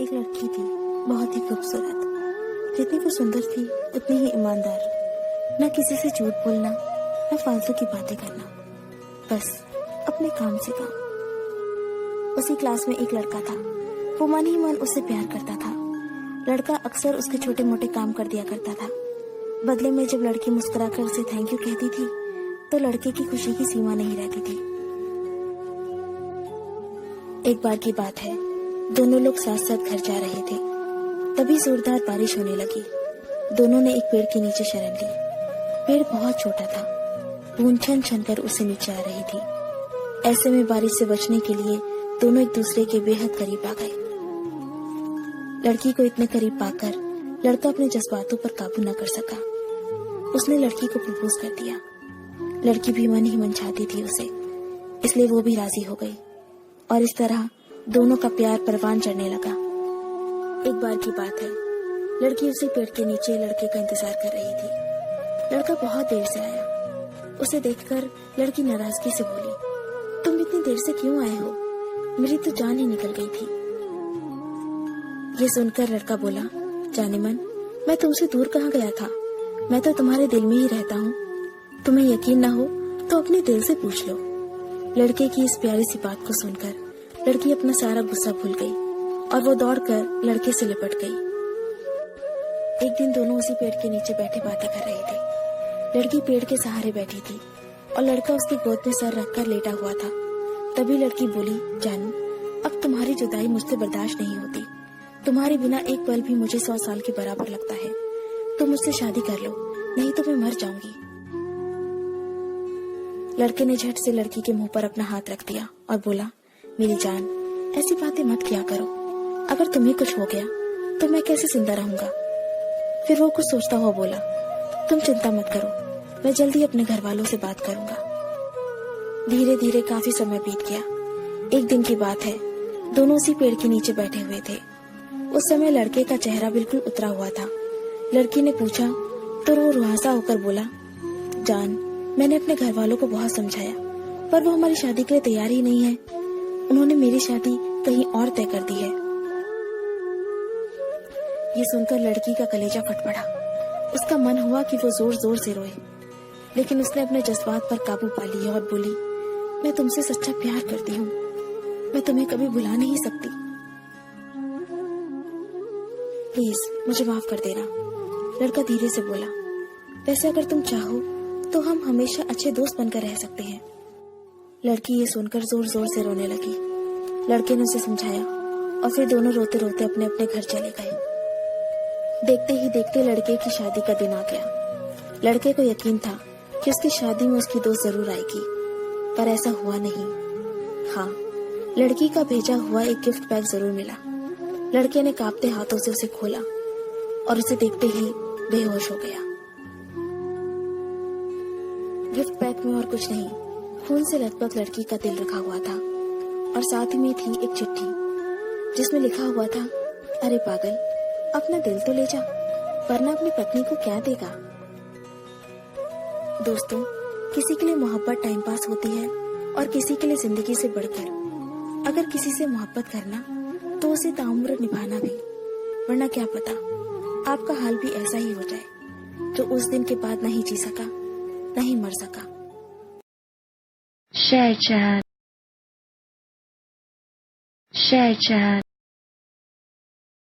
एक लड़की थी, बहुत ही खूबसूरत। जितनी वो सुंदर थी उतनी ही ईमानदार। ना किसी से झूठ बोलना, ना फालतू की बातें करना, बस अपने काम से काम। उसी क्लास में एक लड़का था। वो मन ही मन उससे प्यार करता था। लड़का अक्सर उसके छोटे मोटे काम कर दिया करता था। बदले में जब लड़की मुस्कुराकर उसे थैंक यू कहती थी तो लड़के की खुशी की सीमा नहीं रहती थी। एक बार की बात है, दोनों लोग साथ साथ घर जा रहे थे। तभी जोरदार बारिश होने लगी। दोनों ने एक पेड़ के नीचे शरण ली। पेड़ बहुत छोटा था, बूंद छन छन कर उसे नीचे आ रही थी। ऐसे में बारिश से बचने के लिए दोनों एक दूसरे के बेहद करीब आ गए। लड़की को इतने करीब पाकर लड़का अपने जज्बातों पर काबू न कर सका। उसने लड़की को प्रपोज कर दिया। लड़की भी मन ही मन चाहती थी उसे, इसलिए वो भी राजी हो गई और इस तरह दोनों का प्यार परवान चढ़ने लगा। एक बार की बात है, लड़की उसी पेड़ के नीचे लड़के का इंतजार कर रही थी। लड़का बहुत देर से आया। उसे देखकर लड़की नाराजगी से बोली, तुम इतनी देर से क्यों आए हो? मेरी तो जान ही निकल गई थी। ये सुनकर लड़का बोला, जाने मन, मैं तुमसे दूर कहाँ गया था? मैं तो तुम्हारे दिल में ही रहता हूँ। तुम्हें यकीन ना हो तो अपने दिल से पूछ लो। लड़के की इस प्यारी सी बात को सुनकर लड़की अपना सारा गुस्सा भूल गई और वो दौड़कर लड़के से लिपट गई। एक दिन दोनों उसी पेड़ के नीचे बैठे बातें कर रहे थे। लड़की पेड़ के सहारे बैठी थी और लड़का उसकी गोद में सर रखकर लेटा हुआ था। तभी लड़की बोली, जानू, अब तुम्हारी जुदाई मुझसे बर्दाश्त नहीं होती। तुम्हारे बिना एक पल भी मुझे 100 साल के बराबर लगता है। तुम मुझसे शादी कर लो, नहीं तो मैं मर जाऊंगी। लड़के ने झट से लड़की के मुंह पर अपना हाथ रख दिया और बोला, मेरी जान, ऐसी बातें मत किया करो। अगर तुम्हें कुछ हो गया तो मैं कैसे जिंदा रहूंगा? फिर वो कुछ सोचता हुआ बोला, तुम चिंता मत करो, मैं जल्दी अपने घर वालों से बात करूंगा। धीरे धीरे काफी समय बीत गया। एक दिन की बात है, दोनों उसी पेड़ के नीचे बैठे हुए थे। उस समय लड़के का चेहरा बिल्कुल उतरा हुआ था। लड़की ने पूछा तो वो रुआसा होकर बोला, जान, मैंने अपने घर वालों को बहुत समझाया पर वो हमारी शादी के लिए तैयार ही नहीं है। उन्होंने मेरी शादी कहीं और तय कर दी है। ये सुनकर लड़की का कलेजा फट पड़ा। उसका मन हुआ कि वो जोर जोर से रोए, लेकिन उसने अपने जज्बात पर काबू पा लिया और बोली, मैं तुमसे सच्चा प्यार करती हूँ। मैं तुम्हें कभी भुला नहीं सकती। प्लीज मुझे माफ कर देना। लड़का धीरे से बोला, वैसे अगर तुम चाहो तो हम हमेशा अच्छे दोस्त बनकर रह सकते हैं। लड़की ये सुनकर जोर जोर से रोने लगी। लड़के ने उसे समझाया और फिर दोनों रोते रोते अपने अपने घर चले गए। देखते ही देखते लड़के की शादी का दिन आ गया। लड़के को यकीन था कि उसकी शादी में उसकी दोस्त जरूर आएगी, पर ऐसा हुआ नहीं। हाँ, लड़की का भेजा हुआ एक गिफ्ट बैग जरूर मिला। लड़के ने कांपते हाथों से उसे खोला और उसे देखते ही बेहोश हो गया। गिफ्ट बैग में और कुछ नहीं, खून से लथपथ लड़की का दिल रखा हुआ था और साथ ही में थी एक चिट्ठी जिसमें लिखा हुआ था, अरे पागल, अपना दिल तो ले जा, वरना अपनी पत्नी को क्या देगा। दोस्तों, किसी के लिए मोहब्बत टाइम पास होती है और किसी के लिए जिंदगी से बढ़कर। अगर किसी से मोहब्बत करना तो उसे ताउम्र निभाना भी, वरना क्या पता आपका हाल भी ऐसा ही हो जाए जो उस दिन के बाद नहीं जी सका, नहीं मर सका। Share chat.